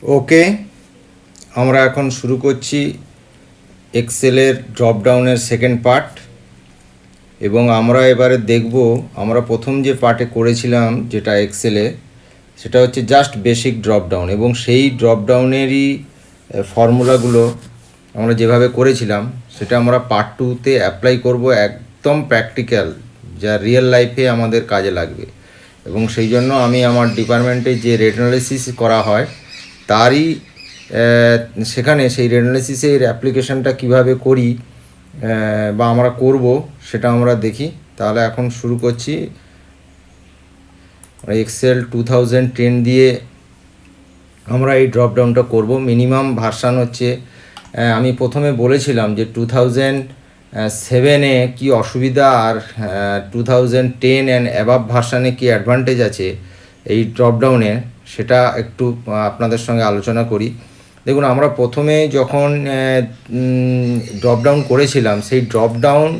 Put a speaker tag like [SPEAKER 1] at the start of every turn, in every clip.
[SPEAKER 1] ওকে, আমরা এখন শুরু করছি এক্সেলের ড্রপ ডাউনের সেকেন্ড পার্ট। এবং আমরা এবারে দেখব, আমরা প্রথম যে পার্টে করেছিলাম যেটা এক্সেলে, সেটা হচ্ছে জাস্ট বেসিক ড্রপ ডাউন, এবং সেই ড্রপ ডাউনেরই ফর্মুলাগুলো আমরা যেভাবে করেছিলাম সেটা আমরা পার্ট টুতে অ্যাপ্লাই করব, একদম প্র্যাকটিক্যাল, যা রিয়েল লাইফে আমাদের কাজে লাগবে। এবং সেই জন্য আমি আমার ডিপার্টমেন্টে যে রেট অ্যানালিসিস করা হয় তারই সেখানে সেই রেট অ্যানালিসিসের অ্যাপ্লিকেশনটা কীভাবে করি বা আমরা করব সেটা আমরা দেখি। তাহলে এখন শুরু করছি। এক্সেল 2010 দিয়ে আমরা এই ড্রপ ডাউনটা করব। মিনিমাম ভার্সান হচ্ছে, আমি প্রথমে বলেছিলাম যে 2007-এ কী অসুবিধা আর 2010 অ্যান্ড অ্যাবাভ ভার্সানে কী অ্যাডভান্টেজ আছে এই ড্রপ ডাউনে, সেটা একটু আপনাদের সঙ্গে আলোচনা করি। দেখুন, আমরা প্রথমে যখন ড্রপ ডাউন করেছিলাম, সেই ড্রপ ডাউন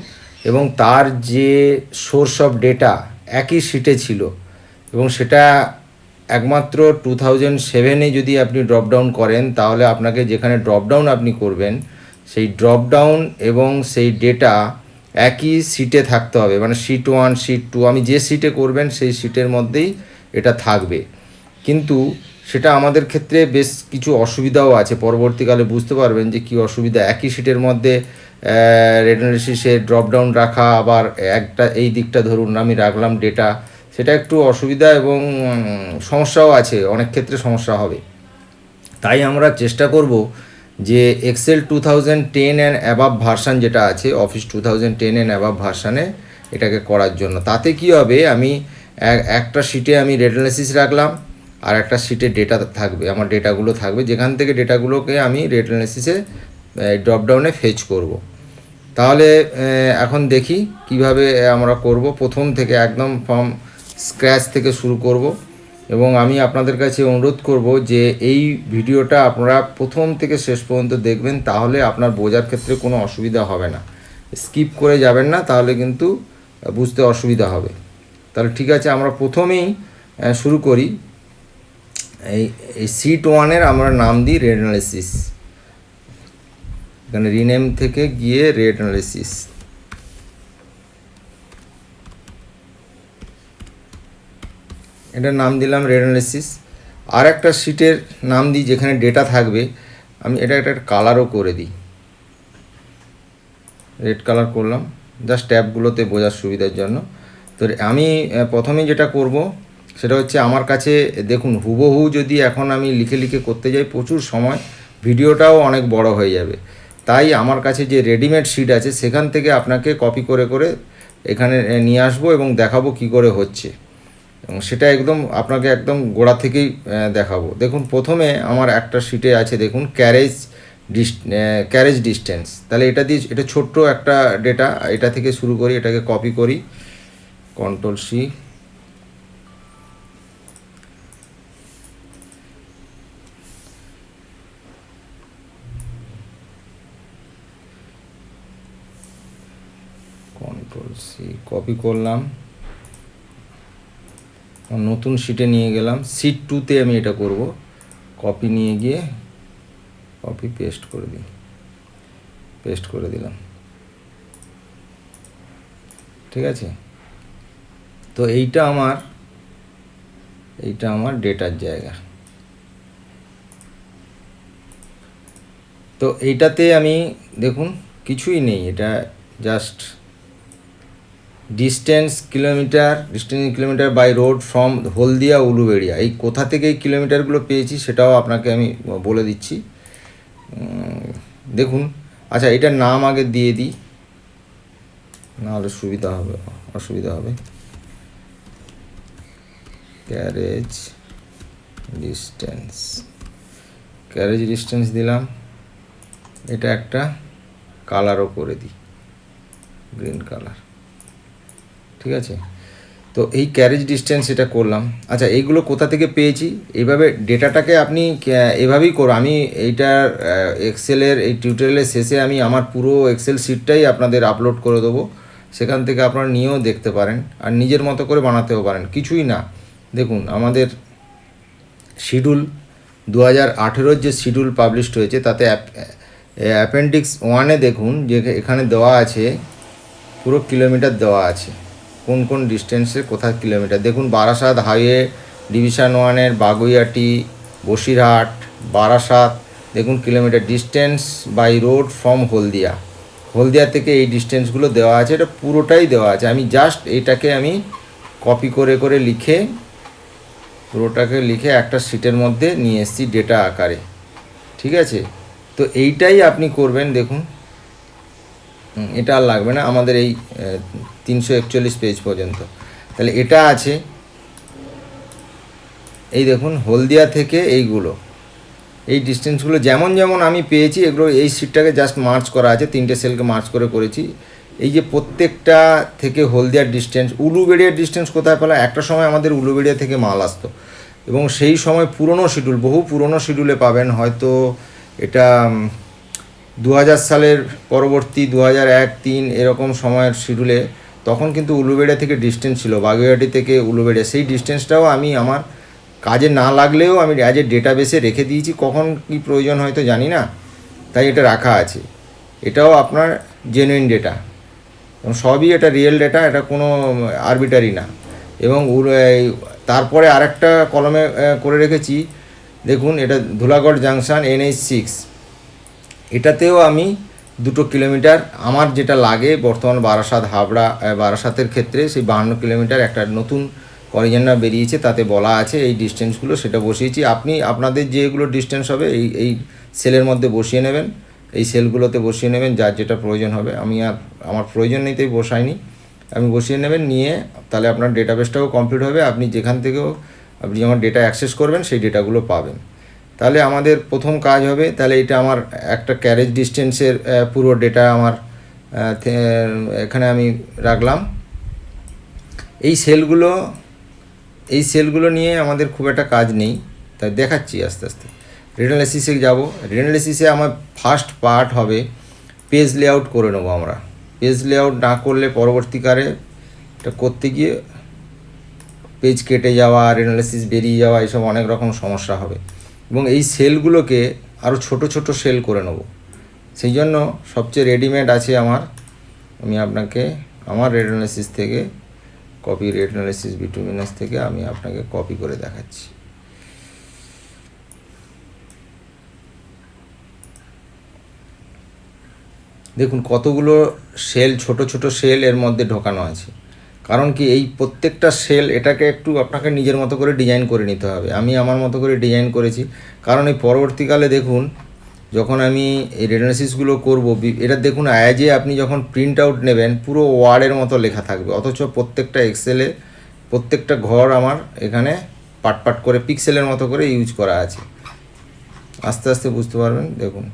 [SPEAKER 1] এবং তার যে সোর্স অফ ডেটা একই শিটে ছিল, এবং সেটা একমাত্র 2007-এ যদি আপনি ড্রপ ডাউন করেন তাহলে আপনাকে যেখানে ড্রপ ডাউন আপনি করবেন সেই ড্রপ ডাউন এবং সেই ডেটা একই শিটে থাকতে হবে, মানে শিট 1 শিট 2, আমি যে শিটে করবেন সেই শিটের মধ্যেই এটা থাকবে। কিন্তু সেটা আমাদের ক্ষেত্রে বেশ কিছু অসুবিধাও আছে, পরবর্তীকালে বুঝতে পারবেন যে কী অসুবিধা। একই শিটের মধ্যে রেট অ্যানালিসিসে ড্রপ ডাউন রাখা, আবার একটা এই দিকটা ধরুন আমি রাখলাম ডেটা, সেটা একটু অসুবিধা এবং সমস্যাও আছে, অনেক ক্ষেত্রে সমস্যা হবে। তাই আমরা চেষ্টা করব যে এক্সেল 2010 অ্যান্ড অ্যাবাভ ভার্সান যেটা আছে, অফিস 2010 অ্যান্ড অ্যাবাভ ভার্সানে এটাকে করার জন্য। তাতে কি হবে, আমি একটা শিটে আমি রেট অ্যানালিসিস রাখলাম, আর একটা শিটে ডেটা থাকবে, আমার ডেটাগুলো থাকবে, যেখান থেকে ডেটাগুলোকে আমি রেট অ্যানালিসিসে ড্রপডাউনে ফেচ করব। তাহলে এখন দেখি কিভাবে আমরা করব। প্রথম থেকে একদম ফ্রম স্ক্র্যাচ থেকে শুরু করব, এবং আমি আপনাদের কাছে অনুরোধ করব যে এই ভিডিওটা আপনারা প্রথম থেকে শেষ পর্যন্ত দেখবেন, তাহলে আপনার বোঝার ক্ষেত্রে কোনো অসুবিধা হবে না। স্কিপ করে যাবেন না, তাহলে কিন্তু বুঝতে অসুবিধা হবে। তাহলে ঠিক আছে, আমরা প্রথমেই শুরু করি। এই শিট 1-এর আমরা নাম দিই রেট অ্যানালিসিস। এখানে রিনেম থেকে গিয়ে রেট অ্যানালিসিস, এটার নাম দিলাম রেট অ্যানালিসিস। আর একটা শিটের নাম দিই যেখানে ডেটা থাকবে, আমি এটা একটা কালারও করে দিই, রেড কালার করলাম, জাস্ট ট্যাবগুলোতে বোঝার সুবিধার জন্য। তো আমি প্রথমে যেটা করব সেটা হচ্ছে, আমার কাছে দেখুন হুবহু যদি এখন আমি লিখে লিখে করতে যাই প্রচুর সময়, ভিডিওটাও অনেক বড় হয়ে যাবে। তাই আমার কাছে যে রেডিমেড শিট আছে সেখান থেকে আপনাকে কপি করে করে এখানে নিয়ে আসবো এবং দেখাবো কি করে হচ্ছে, এবং সেটা একদম আপনাকে একদম গোড়া থেকেই দেখাবো। দেখুন, প্রথমে আমার একটা শিটে আছে, দেখুন ক্যারেজ ডিস্টেন্স। তাহলে এটা দিয়ে, এটা ছোট্ট একটা ডেটা, এটা থেকে শুরু করি, এটাকে কপি করি, Ctrl+C, কপি করলাম, নতুন শিটে নিয়ে গেলাম, শিট 2-তে আমি এটা করব, কপি নিয়ে গিয়ে কপি পেস্ট করে দিই, পেস্ট করে দিলাম। ঠিক আছে, তো এইটা আমার ডেটার জায়গা। তো এইটাতে আমি দেখুন কিছুই নেই, এটা just distance kilometre by road from Haldia Uluberia. এই কোথা থেকে এই কিলোমিটারগুলো পেয়েছি সেটাও আপনাকে আমি বলে দিচ্ছি। দেখুন, আচ্ছা এটার নাম আগে দিয়ে দিই, নাহলে অসুবিধা হবে। ক্যারেজ ডিস্টেন্স দিলাম, এটা একটা কালারও করে দিই, গ্রিন কালার। ঠিক আছে, তো এই ক্যারেজ ডিস্টেন্স এটা করলাম। আচ্ছা, এইগুলো কোথা থেকে পেয়েছি, এইভাবে ডেটাটাকে আপনি এভাবেই করো। আমি এইটার এক্সেলের এই টিউটোরিয়ালের শেষে আমি আমার পুরো এক্সেল শিটটাই আপনাদের আপলোড করে দেবো, সেখান থেকে আপনারা নিয়েও দেখতে পারেন আর নিজের মতো করে বানাতেও পারেন, কিছুই না। দেখুন, আমাদের শিডিউল 2018 যে শিডিউল পাবলিশড হয়েছে তাতে অ্যাপেন্ডিক্স 1-এ দেখুন যে এখানে দেওয়া আছে পুরো কিলোমিটার দেওয়া আছে, কোন কোন ডিস্টেন্সে কোথায় কিলোমিটার। দেখুন বারাসাত হাইওয়ে ডিভিশন 1-এর বাগুইয়াটি, বসিরহাট, বারাসাত, দেখুন kilometre distance by road from Haldia. Haldia থেকে এই ডিস্টেন্সগুলো দেওয়া আছে, এটা পুরোটাই দেওয়া আছে। আমি জাস্ট এইটাকে আমি কপি করে করে লিখে পুরোটাকে লিখে একটা শিটের মধ্যে নিয়ে এসেছি ডেটা আকারে, ঠিক আছে। তো এইটাই আপনি করবেন। দেখুন এটা আর লাগবে না আমাদের এই 341 পেজ পর্যন্ত। তাহলে এটা আছে, এই দেখুন হলদিয়া থেকে এইগুলো, এই ডিস্টেন্সগুলো যেমন যেমন আমি পেয়েছি এগুলো এই শিটটাকে জাস্ট মার্চ করা আছে, 3টে সেলকে মার্চ করে করেছি। এই যে প্রত্যেকটা থেকে হলদিয়ার ডিস্টেন্স, উলুবেড়িয়ার ডিস্টেন্স কোথায় পেলাম, একটা সময় আমাদের উলুবেড়িয়া থেকে মাল আসতো এবং সেই সময় পুরনো শিডিউল, বহু পুরনো শিডিউলে পাবেন, হয়তো এটা 2000 সালের পরবর্তী 2001-3 এরকম সময়ের শিডিউলে, তখন কিন্তু উলুবেড়িয়া থেকে ডিস্টেন্স ছিল, বাগুইয়াটি থেকে উলুবেড়িয়া, সেই ডিস্টেন্সটাও আমি আমার কাজে না লাগলেও আমি অ্যাজ এ ডেটাবেসে রেখে দিয়েছি, কখন কি প্রয়োজন হয়তো জানি না, তাই এটা রাখা আছে। এটাও আপনার জেনুইন ডেটা এবং সবই এটা রিয়েল ডেটা, এটা কোনো আরবিটারি না। এবং তারপরে আরেকটা কলমে করে রেখেছি, দেখুন এটা ধুলাগড় জাংশন NH6, এটাতেও আমি 2 কিলোমিটার আমার যেটা লাগে বর্তমান বারাসাত হাবড়া, বারাসাতের ক্ষেত্রে সেই 52 কিলোমিটার একটা নতুন করিজেন্ডা বেরিয়েছে, তাতে বলা আছে এই ডিস্টেন্সগুলো, সেটা বসিয়েছি। আপনি আপনাদের যেগুলো ডিস্টেন্স হবে এই সেলের মধ্যে বসিয়ে নেবেন, এই সেলগুলোতে বসিয়ে নেবেন, যার যেটা প্রয়োজন হবে। আমি আর আমার প্রয়োজন নেই তাই বসাইনি, আপনি বসিয়ে নেবেন, নিয়ে তাহলে আপনার ডেটাবেসটাও কমপ্লিট হবে। আপনি যেখান থেকেও আপনি যখন ডেটা অ্যাক্সেস করবেন সেই ডেটাগুলো পাবেন। তাহলে আমাদের প্রথম কাজ হবে, তাহলে এটা আমার একটা ক্যারেজ ডিস্টেন্সের পুরো ডেটা আমার এখানে আমি রাখলাম। এই সেলগুলো নিয়ে আমাদের খুব একটা কাজ নেই, তাই দেখাচ্ছি আস্তে আস্তে। রেডানালিসিসে যাব। রেডানালিসিসে আমার ফার্স্ট পার্ট হবে পেজ লেআউট করে নেবো আমরা। পেজ লেআউট না করলে পরবর্তীকালে এটা করতে গিয়ে পেজ কেটে যাওয়া, রেডানালিসিস বেরিয়ে যাওয়া, এইসব অনেক রকম সমস্যা হবে। এবং এই সেলগুলোকে আরও ছোট ছোট সেল করে নেব, সেই জন্য সবচেয়ে রেডিমেড আছে আমি আপনাকে আমার রেডানালিসিস থেকে কপি, রেডানালিসিস বিটুমিনাস থেকে আমি আপনাকে কপি করে দেখাচ্ছি। দেখুন কতগুলো সেল, ছোট ছোট সেল এর মধ্যে ঢোকানো আছে। কারণ কি, এই প্রত্যেকটা সেল এটাকে একটু আপনাকে নিজের মতো করে ডিজাইন করে নিতে হবে। আমি আমার মতো করে ডিজাইন করেছি, কারণ এই পরবর্তীকালে দেখুন যখন আমি এই রেডানালিসিসগুলো করব, এটা দেখুন অ্যাজে আপনি যখন প্রিন্ট আউট নেবেন পুরো ওয়ার্ডের মতো লেখা থাকবে, অথচ প্রত্যেকটা এক্সেলে প্রত্যেকটা ঘর আমার এখানে পাট পাট করে পিক্সেলের মতো করে ইউজ করা আছে। আস্তে আস্তে বুঝতে পারবেন। দেখুন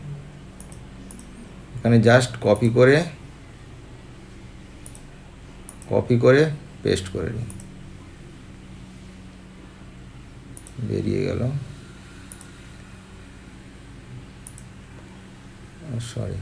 [SPEAKER 1] এখানে জাস্ট কপি করে পেস্ট করে নিই, বেরিয়ে গেল, সরি।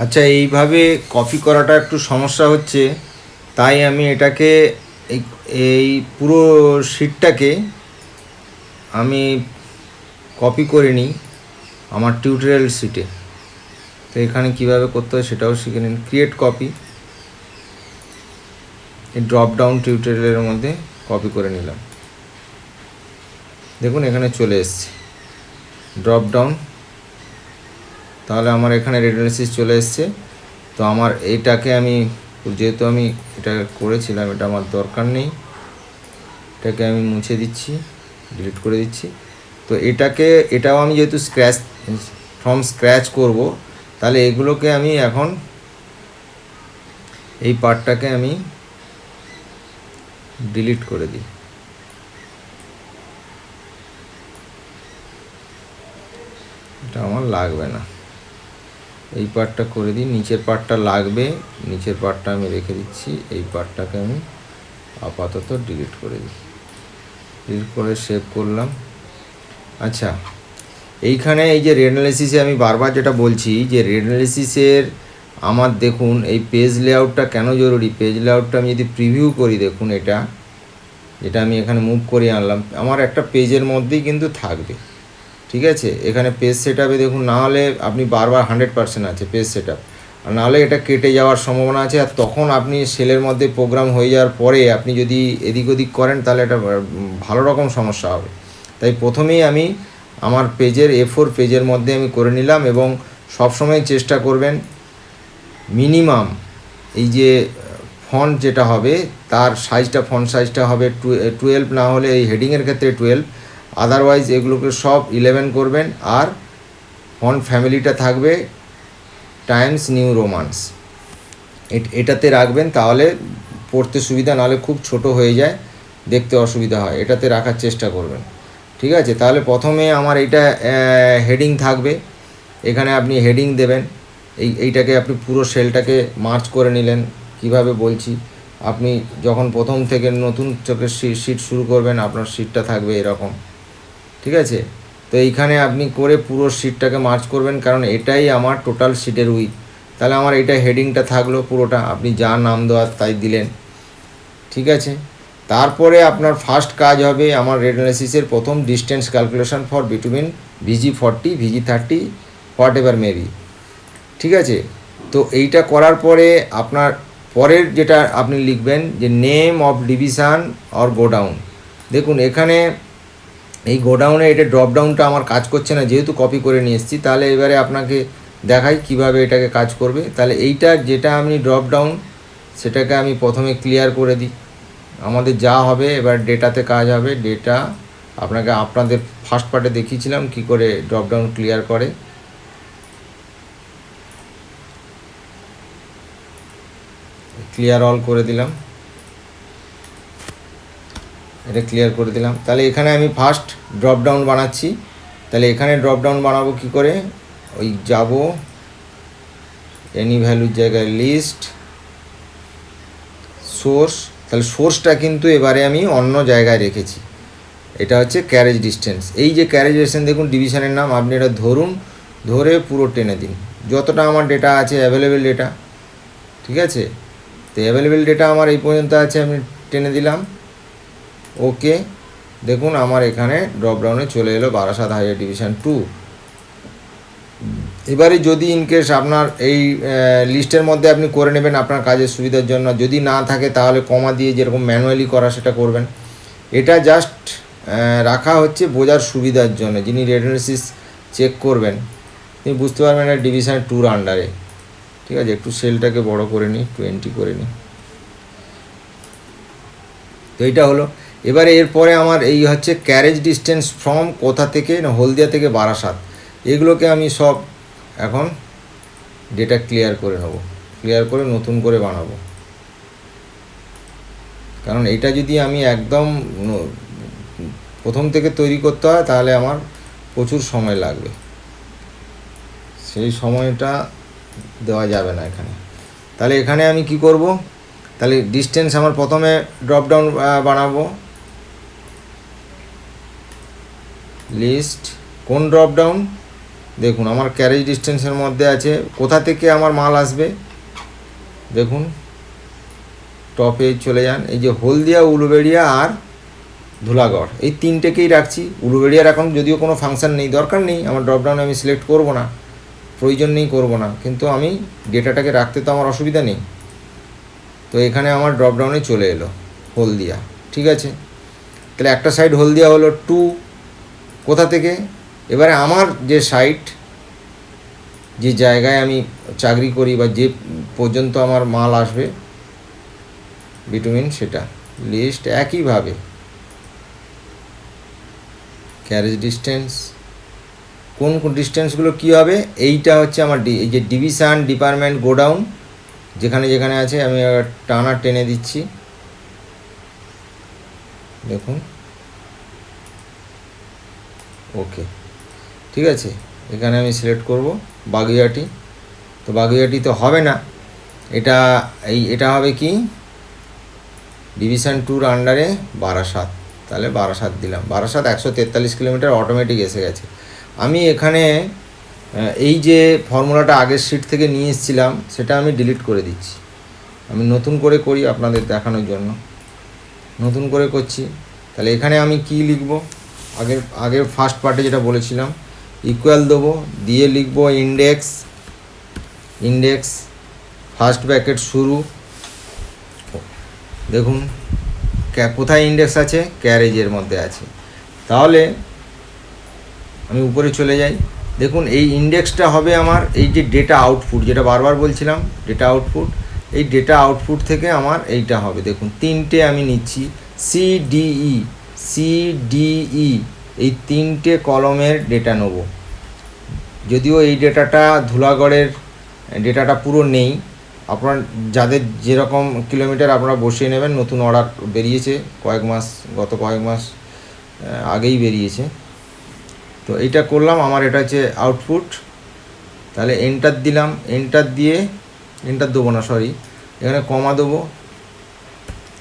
[SPEAKER 1] আচ্ছা, এইভাবে কপি করাটা একটু সমস্যা হচ্ছে, তাই আমি এটাকে এই পুরো শিটটাকে আমি কপি করে নিই আমার টিউটোরিয়াল শিটে। তো এখানে কীভাবে করতে হয় সেটাও শিখে নিন। ক্রিয়েট কপি, এই ড্রপ ডাউন টিউটোরিয়ালের মধ্যে কপি করে নিলাম। দেখুন এখানে চলে এসছে ড্রপ ডাউন, তাহলে আমার এখানে রেডানালিসিস চলে এসছে। তো আমার এইটাকে আমি, যেহেতু আমি এটা করেছিলাম, এটা আমার দরকার নেই, এটাকে আমি মুছে দিচ্ছি, ডিলিট করে দিচ্ছি। তো এটাও আমি যেহেতু ফ্রম স্ক্র্যাচ করব, তাহলে এগুলোকে আমি এখন এই পার্টটাকে আমি ডিলিট করে দিই। এটা আমার লাগবে না, এই পার্টটা করে দিই, নিচের পার্টটা লাগবে, নিচের পার্টটা আমি রেখে দিচ্ছি, এই পার্টটাকে আমি আপাতত ডিলিট করে দিই, ডিলিট করে সেভ করলাম। আচ্ছা, এইখানে এই যে রেড অ্যানালিসিসে আমি বারবার যেটা বলছি যে রেড অ্যানালিসিসের আমার দেখুন এই পেজ লেআউটটা কেন জরুরি, পেজ লেআউটটা আমি যদি প্রিভিউ করি, দেখুন এটা যেটা আমি এখানে মুভ করে আনলাম, আমার একটা পেজের মধ্যেই কিন্তু থাকবে, ঠিক আছে। এখানে পেজ সেট আপে দেখুন, না হলে আপনি বারবার 100% আছে পেজ সেট আপ, আর নাহলে এটা কেটে যাওয়ার সম্ভাবনা আছে, আর তখন আপনি সেলের মধ্যে প্রোগ্রাম হয়ে যাওয়ার পরে আপনি যদি এদিক ওদিক করেন তাহলে এটা ভালো রকম সমস্যা হবে। তাই প্রথমেই আমি আমার পেজের A4 পেজের মধ্যে আমি করে নিলাম, এবং সবসময় চেষ্টা করবেন মিনিমাম এই যে ফন্ট যেটা হবে তার সাইজটা, ফন্ট সাইজটা হবে 12, না হলে এই হেডিংয়ের ক্ষেত্রে 12, আদারওয়াইজ এগুলোকে সব 11 করবেন। আর ফন্ট ফ্যামিলিটা থাকবে টাইমস নিউ রোমান্স, এটাতে রাখবেন, তাহলে পড়তে সুবিধা, নাহলে খুব ছোট হয়ে যায়, দেখতে অসুবিধা হয়, এটাতে রাখার চেষ্টা করবেন, ঠিক আছে। তাহলে প্রথমে আমার এইটা হেডিং থাকবে, এখানে আপনি হেডিং দেবেন, এইটাকে আপনি পুরো সেলটাকে মার্চ করে নিলেন। কিভাবে বলছি, আপনি যখন প্রথম থেকে নতুন চোখের শিট শুরু করবেন, আপনার শিটটা থাকবে এরকম, ঠিক আছে। তো এইখানে আপনি করে পুরো শিটটাকে মার্চ করবেন, কারণ এটাই আমার টোটাল শিটের উইথ। তাহলে আমার এটা হেডিংটা থাকলো পুরোটা, আপনি যা নাম দেওয়ার তাই দিলেন, ঠিক আছে। তারপরে আপনার ফার্স্ট কাজ হবে আমার রেড অ্যানালিসিসের প্রথম distance calculation for between VG40 VG30 what ever maybe, ঠিক আছে। তো এইটা করার পরে আপনার পরের যেটা আপনি লিখবেন যে name of division or godown. দেখুন এখানে এই গোডাউনে এটা ড্রপডাউনটা আমার কাজ করছে না, যেহেতু কপি করে নিয়ে এসেছি। তাহলে এবারে আপনাকে দেখাই কিভাবে এটাকে কাজ করবে। তাহলে এইটা যেটা আমি ড্রপডাউন, সেটাকে আমি প্রথমে ক্লিয়ার করে দিই। আমাদের যা হবে এবার ডেটাতে কাজ হবে। ডেটা আপনাদের ফার্স্ট পার্টে দেখিয়েছিলাম কি করে ড্রপডাউন ক্লিয়ার করে। ক্লিয়ার অল করে দিলাম, এটা ক্লিয়ার করে দিলাম। তাহলে এখানে আমি ফার্স্ট ড্রপডাউন বানাচ্ছি। তাহলে এখানে ড্রপডাউন বানাবো কি করে, ওই যাব এনি ভ্যালুর জায়গায় লিস্ট সোর্স। তাহলে সোর্সটা কিন্তু এবারে আমি অন্য জায়গায় রেখেছি, এটা হচ্ছে ক্যারেজ ডিস্টেন্স। এই যে ক্যারেজ ডিস্টেন্স দেখুন ডিভিশনের নাম, আপনি এটা ধরুন, ধরে পুরো টেনে দিন যতটা আমার ডেটা আছে অ্যাভেলেবেল ডেটা, ঠিক আছে। তো অ্যাভেলেবেল ডেটা আমার এই পর্যন্ত আছে, আমি টেনে দিলাম, ওকে। দেখুন আমার এখানে ড্রপডাউনে চলে এলো বারাসাত হাইওয়ে ডিভিশন 2। এবারে যদি ইনকেস আপনার এই লিস্টের মধ্যে আপনি করে নেবেন আপনার কাজের সুবিধার জন্য, যদি না থাকে তাহলে কমা দিয়ে যেরকম ম্যানুয়ালি করা সেটা করবেন। এটা জাস্ট রাখা হচ্ছে বোঝার সুবিধার জন্য, যিনি রেড অ্যানালিসিস চেক করবেন তিনি বুঝতে পারবেন এটা ডিভিশন 2-র আন্ডারে, ঠিক আছে। একটু সেলটাকে বড় করে নিই, 20 করে নিই। তো এইটা হলো। এবারে এরপরে আমার এই হচ্ছে ক্যারেজ ডিস্টেন্স ফ্রম কোথা থেকে না, হলদিয়া থেকে বারাসাত। এগুলোকে আমি সব এখন ডেটা ক্লিয়ার করে নেব, ক্লিয়ার করে নতুন করে বানাবো। কারণ এটা যদি আমি একদম প্রথম থেকে তৈরি করতে হয় তাহলে আমার প্রচুর সময় লাগবে, সেই সময়টা দেওয়া যাবে না এখানে। তাহলে এখানে আমি কি করব, তাহলে ডিস্টেন্স আমার প্রথমে ড্রপডাউন বানাবো, লিস্ট কোন ড্রপডাউন, দেখুন আমার ক্যারেজ ডিস্টেন্সের মধ্যে আছে কোথা থেকে আমার মাল আসবে। দেখুন টপে চলে যান, এই যে হলদিয়া, উলুবেড়িয়া আর ধুলাগড়, এই তিনটেকেই রাখছি। উলুবেড়িয়ার এখন যদিও কোনো ফাংশন নেই, দরকার নেই, আমার ড্রপডাউনে আমি সিলেক্ট করব না, প্রয়োজন নেই, করব না, কিন্তু আমি ডেটাটাকে রাখতে তো আমার অসুবিধা নেই। তো এখানে আমার ড্রপডাউনে চলে এলো হলদিয়া, ঠিক আছে। তাহলে একটা সাইড হলদিয়া হলো 2, কোথা থেকে, এবারে আমার যে সাইট, যে জায়গায় আমি চাকরি করি বা যে পর্যন্ত আমার মাল আসবে বিটুইন, সেটা লিস্ট একইভাবে ক্যারেজ ডিস্টেন্স। কোন কোন ডিস্টেন্সগুলো কী হবে, এইটা হচ্ছে আমার এই যে ডিভিশন, ডিপার্টমেন্ট, গোডাউন যেখানে যেখানে আছে আমি টানা টেনে দিচ্ছি, দেখুন, ওকে, ঠিক আছে। এখানে আমি সিলেক্ট করব বাগুইআটি। তো বাগুইআটি তো হবে না, এটা হবে কি ডিভিশন 2-র আন্ডারে বারাসাত। তাহলে বারাসাত দিলাম, বারাসাত 143 কিলোমিটার অটোমেটিক এসে গেছে। আমি এখানে এই যে ফর্মুলাটা আগের শিট থেকে নিয়ে এসেছিলাম সেটা আমি ডিলিট করে দিচ্ছি। আমি নতুন করে করি আপনাদের দেখানোর জন্য, নতুন করে করছি। তাহলে এখানে আমি কি লিখব, আগের ফার্স্ট পার্টে যেটা বলেছিলাম, ইকুয়াল দেবো, দিয়ে লিখব ইন্ডেক্স ফার্স্ট ব্র্যাকেট শুরু। দেখুন কোথায় ইন্ডেক্স আছে, ক্যারেজের মধ্যে আছে। তাহলে আমি উপরে চলে যাই, দেখুন এই ইন্ডেক্সটা হবে আমার এই যে ডেটা আউটপুট, যেটা বারবার বলছিলাম ডেটা আউটপুট। এই ডেটা আউটপুট থেকে আমার এইটা হবে, দেখুন তিনটে আমি নিচ্ছি, সিডিই এই তিনটে কলমের ডেটা নেব। যদিও এই ডেটাটা ধুলাগড়ের ডেটাটা পুরো নেই, আপনার যাদের যেরকম কিলোমিটার আপনারা বসিয়ে নেবেন। নতুন অর্ডার বেরিয়েছে গত কয়েক মাস আগেই বেরিয়েছে। তো এইটা করলাম, আমার এটা হচ্ছে আউটপুট। তাহলে এন্টার দিলাম, এন্টার দেবো না, সরি, এখানে কমা দেবো।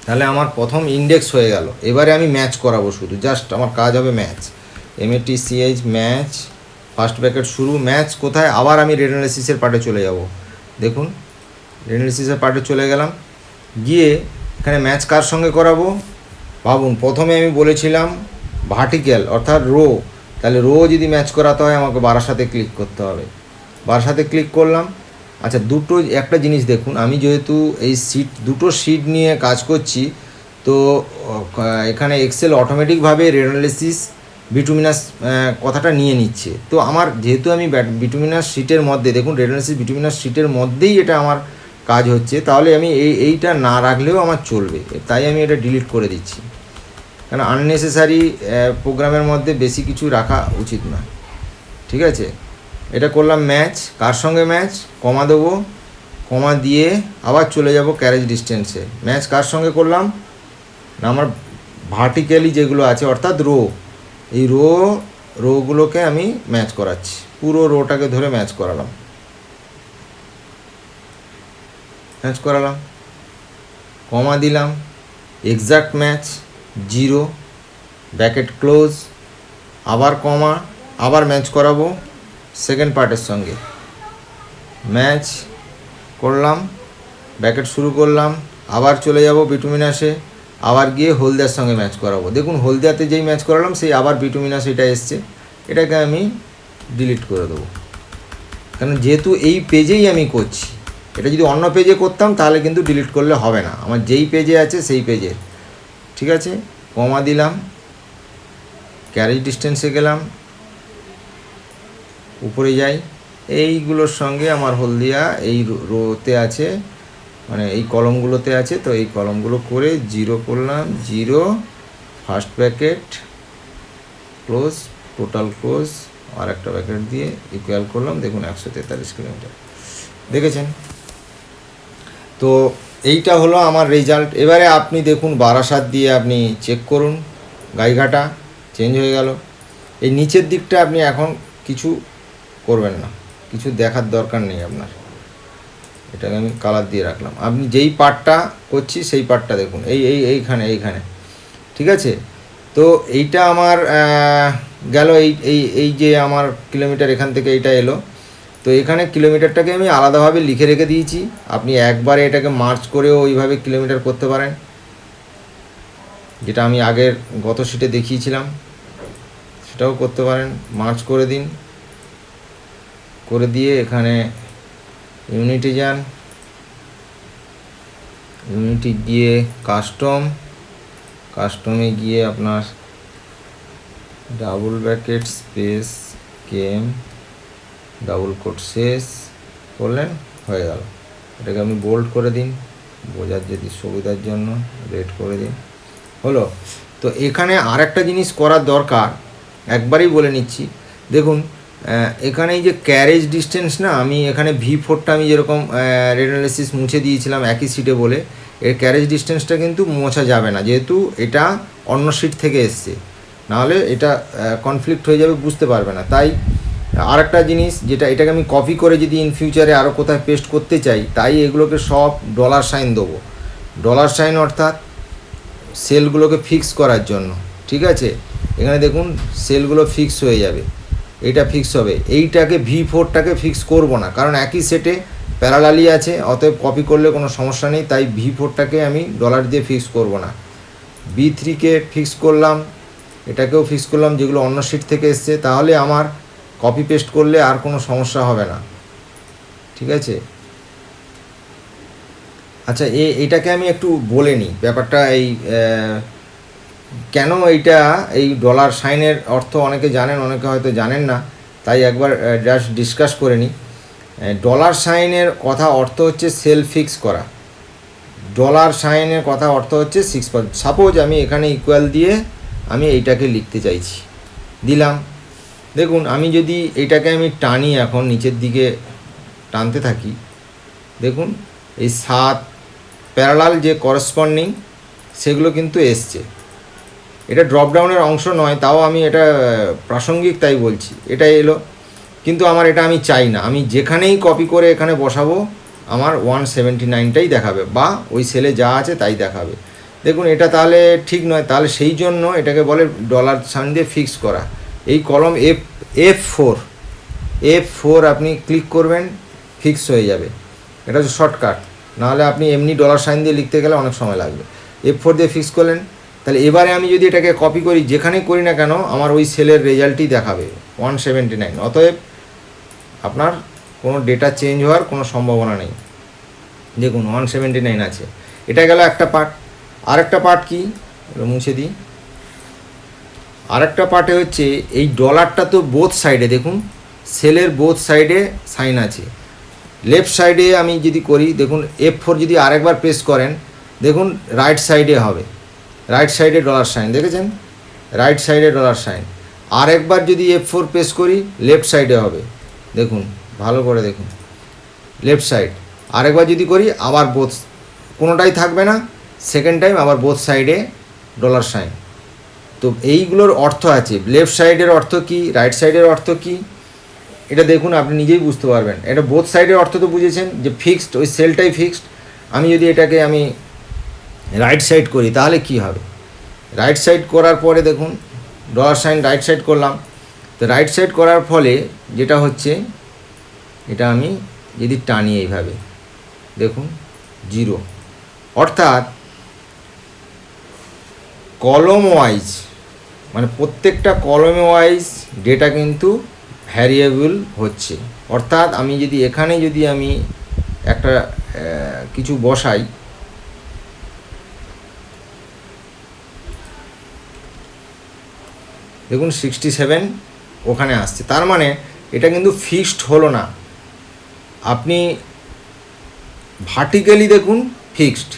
[SPEAKER 1] তাহলে আমার প্রথম ইন্ডেক্স হয়ে গেল। এবারে আমি ম্যাচ করাবো, শুধু জাস্ট আমার কাজ হবে match, MATCH match, first bracket শুরু, ম্যাচ কোথায়, আবার আমি রেট অ্যানালিসিসের পার্টে চলে যাব। দেখুন রেট অ্যানালিসিসের পার্টে চলে গেলাম, গিয়ে এখানে ম্যাচ কার সঙ্গে করাবো ভাবুন। প্রথমে আমি বলেছিলাম ভার্টিক্যাল অর্থাৎ রো, তাহলে রো যদি ম্যাচ করাতে হয় আমাকে বারাসাতে ক্লিক করতে হবে। বারাসাতে ক্লিক করলাম। আচ্ছা, একটা জিনিস দেখুন, আমি যেহেতু এই দুটো শিট নিয়ে কাজ করছি, তো এখানে এক্সেল অটোমেটিকভাবে রেট অ্যানালিসিস বিটুমিনাস কথাটা নিয়ে নিচ্ছে। তো আমার যেহেতু আমি বিটুমিনাস শিটের মধ্যে, দেখুন রেট অ্যানালিসিস বিটুমিনাস শিটের মধ্যেই এটা আমার কাজ হচ্ছে, তাহলে আমি এইটা না রাখলেও আমার চলবে, তাই আমি এটা ডিলিট করে দিচ্ছি। কারণ আননেসেসারি প্রোগ্রামের মধ্যে বেশি কিছু রাখা উচিত না, ঠিক আছে। এটা করলাম ম্যাচ, কার সঙ্গে ম্যাচ, কমা দেবো, কমা দিয়ে আবার চলে যাব ক্যারেজ ডিস্টেন্সে। ম্যাচ কার সঙ্গে করলাম না, আমার ভার্টিক্যালি যেগুলো আছে অর্থাৎ এই রোগুলোকে আমি ম্যাচ করাচ্ছি, পুরো রোটাকে ধরে ম্যাচ করালাম, কমা দিলাম, এক্সাক্ট ম্যাচ 0, ব্র্যাকেট ক্লোজ, আবার কমা, আবার ম্যাচ করাবো সেকেন্ড পার্টের সঙ্গে। ম্যাচ করলাম, ব্র্যাকেট শুরু করলাম, আবার চলে যাব বিটুমিনাসে, আবার গিয়ে হলদিয়ার সঙ্গে ম্যাচ করাবো। দেখুন হলদিয়াতে যেই ম্যাচ করালাম সেই আবার বিটুমিনাস এটা এসছে, এটাকে আমি ডিলিট করে দেবো। কারণ যেহেতু এই পেজেই আমি করছি, এটা যদি অন্য পেজে করতাম তাহলে কিন্তু ডিলিট করলে হবে না, আমার যেই পেজে আছে সেই পেজে, ঠিক আছে। কমা দিলাম, ক্যারেজ ডিস্টেন্সে গেলাম, উপরে যাই, এইগুলোর সঙ্গে আমার হলদিয়া এই রোতে আছে, মানে এই কলমগুলোতে আছে। তো এই কলমগুলো করে 0 করলাম, 0 first bracket close, total close, আর একটা ব্র্যাকেট দিয়ে ইকুয়াল করলাম। দেখুন 143 কিলোমিটার, দেখেছেন তো। এইটা হলো আমার রেজাল্ট। এবারে আপনি দেখুন বারাসাত দিয়ে আপনি চেক করুন, গাইঘাটা চেঞ্জ হয়ে গেল। এই নিচের দিকটা আপনি এখন কিছু করবেন না, কিছু দেখার দরকার নেই আপনার। এটাকে আমি কালার দিয়ে রাখলাম, আপনি যেই পার্টটা করছি সেই পার্টটা দেখুন, এইখানে, ঠিক আছে। তো এইটা আমার গেল, এই যে আমার কিলোমিটার এখান থেকে এইটা এলো। তো এখানে কিলোমিটারটাকে আমি আলাদাভাবে লিখে রেখে দিয়েছি, আপনি একবারে এটাকে মার্চ করেও ওইভাবে কিলোমিটার করতে পারেন, যেটা আমি আগের গত শিটে দেখিয়েছিলাম, সেটাও করতে পারেন। মার্চ করে দিন, করে দিয়ে এখানে ইউনিটে যান, ইউনিটে গিয়ে কাস্টমে গিয়ে আপনার ডাবল ব্র্যাকেট স্পেস কেম ডাবল কোট শেষ করলেন, হয়ে গেল। এটাকে আপনি বোল্ড করে দিন, বোঝার যদি সুবিধার জন্য রেড করে দিন, হলো। তো এখানে আর একটা জিনিস করার দরকার, একবারই বলে নিচ্ছি। দেখুন এখানে এই যে ক্যারেজ ডিস্টেন্স না, আমি এখানে V4টা আমি যেরকম রেট অ্যানালিসিস মুছে দিয়েছিলাম একই সিটে বলে, এর ক্যারেজ ডিস্টেন্সটা কিন্তু মোছা যাবে না, যেহেতু এটা অন্য সিট থেকে এসছে, নাহলে এটা কনফ্লিক্ট হয়ে যাবে, বুঝতে পারবে না। তাই আর একটা জিনিস যেটা, এটাকে আমি কপি করে যদি ইন ফিউচারে আরও কোথায় পেস্ট করতে চাই, তাই এগুলোকে সব ডলার সাইন দেবো। ডলার সাইন অর্থাৎ সেলগুলোকে ফিক্স করার জন্য। ঠিক আছে, এখানে দেখুন সেলগুলো ফিক্স হয়ে যাবে, এইটা ফিক্স হবে। এইটাকে V4টাকে ফিক্স করব না, কারণ একই সেটে প্যারালালি আছে, অতএব কপি করলে কোনো সমস্যা নেই, তাই V4টাকে আমি ডলার দিয়ে ফিক্স করব না। B3কে ফিক্স করলাম, এটাকেও ফিক্স করলাম, যেগুলো অন্য শিট থেকে এসছে, তাহলে আমার কপি পেস্ট করলে আর কোনো সমস্যা হবে না। ঠিক আছে, আচ্ছা এইটাকে আমি একটু বলে নিই ব্যাপারটা। এই কেন এই ডলার সাইনের অর্থ অনেকে জানেন, অনেকে হয়তো জানেন না, তাই একবার জাস্ট ডিসকাস করে নিই। ডলার সাইনের কথা অর্থ হচ্ছে সেল ফিক্স করা। ডলার সাইনের কথা অর্থ হচ্ছে 6%। সাপোজ আমি এখানে ইকুয়াল দিয়ে আমি এইটাকে লিখতে চাইছি, দিলাম। দেখুন আমি যদি এইটাকে আমি টানি, এখন নিচের দিকে টানতে থাকি, দেখুন এই 7 প্যারালাল যে করসপন্ডিং সেগুলো কিন্তু এসছে। এটা ড্রপডাউনের অংশ নয়, তাও আমি এটা প্রাসঙ্গিক তাই বলছি, এটা এলো। কিন্তু আমার এটা আমি চাই না, আমি যেখানেই কপি করে এখানে বসাবো আমার 179টাই দেখাবে, বা ওই সেলে যা আছে তাই দেখাবে। দেখুন এটা তাহলে ঠিক নয়, তাহলে সেই জন্য এটাকে বলে ডলার সাইন দিয়ে ফিক্স করা। এই কলম F4 আপনি ক্লিক করবেন, ফিক্স হয়ে যাবে। এটা হচ্ছে শর্টকাট, নাহলে আপনি এমনি ডলার সাইন দিয়ে লিখতে গেলে অনেক সময় লাগবে। F4 দিয়ে ফিক্স করলেন, তাহলে এবারে আমি যদি এটাকে কপি করি, যেখানেই করি না কেন আমার ওই সেলের রেজাল্টই দেখাবে 179। অতএব আপনার কোনো ডেটা চেঞ্জ হওয়ার কোনো সম্ভাবনা নেই। দেখুন 179 আছে। এটা গেল একটা পার্ট। আরেকটা পার্ট কি, মুছে দিই। আরেকটা পার্টে হচ্ছে এই ডলারটা তো বোথ সাইডে, দেখুন সেলের বোথ সাইডে সাইন আছে। লেফট সাইডে আমি যদি করি, দেখুন F4 যদি আরেকবার প্রেস করেন, দেখুন রাইট সাইডে হবে, রাইট সাইডে ডলার সাইন, দেখেছেন রাইট সাইডে ডলার সাইন। আরেকবার যদি F4 প্রেস করি, লেফট সাইডে হবে, দেখুন ভালো করে দেখুন লেফট সাইড। আরেকবার যদি করি আবার বোথ, কোনোটাই থাকবে না, সেকেন্ড টাইম আবার বোথ সাইডে ডলার সাইন। তো এইগুলোর অর্থ আছে, লেফট সাইডের অর্থ কি, রাইট সাইডের অর্থ কি, এটা দেখুন আপনি নিজেই বুঝতে পারবেন। এটা বোথ সাইডের অর্থ তো বুঝেছেন যে ফিক্সড, ওই সেলটাই ফিক্সড। আমি যদি এটাকে আমি রাইট সাইড করি তাহলে কি হবে, রাইট সাইড করার পরে দেখুন ডলার সাইন রাইট সাইড করলাম, তো রাইট সাইড করার ফলে যেটা হচ্ছে, এটা আমি যদি টানি এইভাবে, দেখুন 0, অর্থাৎ কলম ওয়াইজ, মানে প্রত্যেকটা কলমে ওয়াইজ ডেটা কিন্তু ভ্যারিয়েবল হচ্ছে। অর্থাৎ আমি যদি এখানে যদি আমি একটা কিছু বসাই, দেখুন 67 ওখানে আসছে, তার মানে এটা কিন্তু ফিক্সড হলো না। আপনি ভার্টিক্যালি দেখুন ফিক্সড,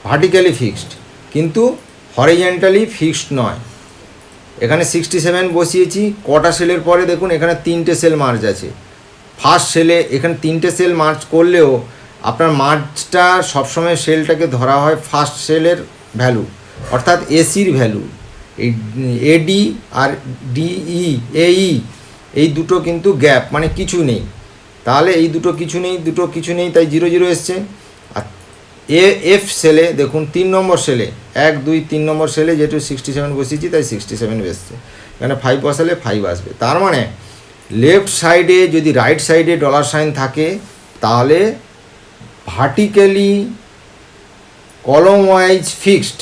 [SPEAKER 1] ভার্টিক্যালি ফিক্সড, কিন্তু হরিজেন্টালি ফিক্সড নয়। এখানে 67 বসিয়েছি, কটা সেলের পরে দেখুন এখানে 3টে সেল মার্জ আছে। ফার্স্ট সেলে এখানে 3টে সেল মার্জ করলেও আপনার মার্জটা সবসময় সেলটাকে ধরা হয় ফার্স্ট সেলের ভ্যালু, অর্থাৎ এসির ভ্যালু। এই এডি আর ডিই এই দুটো কিন্তু গ্যাপ, মানে কিছু নেই, তাহলে এই দুটো কিছু নেই, তাই 0 0 এসছে। আর এফ সেলে দেখুন 3 নম্বর সেলে, 1 2 3 নম্বর সেলে যেহেতু 67 বসিয়েছি তাই 67 এসছে, এখানে 5 বসালে 5 আসবে। তার মানে লেফট সাইডে যদি রাইট সাইডে ডলার সাইন থাকে, তাহলে ভার্টিক্যালি কলম wise fixed,